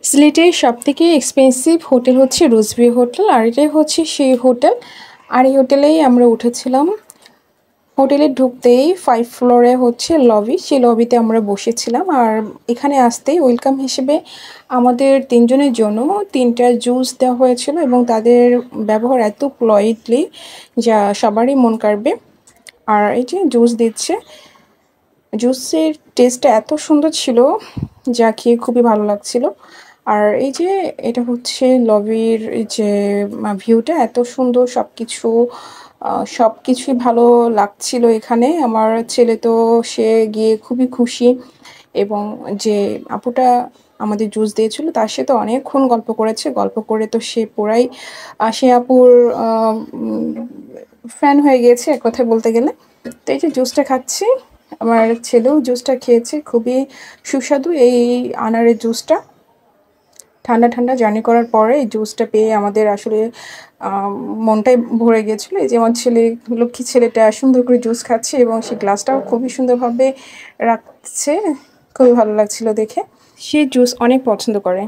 সিলেটের সবথেকে expensive hotel হচ্ছে রোজভিউ হোটেল, আর এটাই হচ্ছে সেই হোটেল। আর এই হোটেলেই আমরা উঠেছিলাম। হোটেলে ঢুকতেই 5 ফ্লোরে হচ্ছে লবি, সেই লবিতে আমরা বসেছিলাম। আর এখানে আসতেই ওয়েলকাম হিসেবে আমাদের 3 জনের জন্য 3টা জুস দেওয়া হয়েছিল, এবং তাদের ব্যবহার এত পলাইটলি যা সবারই মন কাড়বে। আর এই যে জুস দিচ্ছে, জুসের টেস্টটা এত সুন্দর ছিল যা খেয়ে খুবই ভালো লাগছিল। আর এই যে এটা হচ্ছে লবির যে ভিউটা এত সুন্দর, সবকিছু সবকিছুই ভালো লাগছিল এখানে। আমার ছেলে তো সে গিয়ে খুবই খুশি, এবং যে আপুটা আমাদের জুস দিয়েছিল তার সাথে অনেকক্ষণ গল্প করেছে। গল্প করে তো সে পুরাই সে আপুর ফ্যান হয়ে গিয়েছে এক কথায় বলতে গেলে। তো এই যে জুসটা খাচ্ছি, আমার ছেলেও জুসটা খেয়েছে, খুবই সুস্বাদু এই আনারের জুসটা। ঠান্ডা ঠান্ডা জার্নি করার পরে এই জুসটা পেয়ে আমাদের আসলে মনটাই ভরে গিয়েছিল। এই যে আমার ছেলে, লক্ষ্মী ছেলেটা সুন্দর করে জুস খাচ্ছে, এবং সেই গ্লাসটাও খুবই সুন্দরভাবে রাখছে, খুবই ভালো লাগছিল দেখে। সে জুস অনেক পছন্দ করে।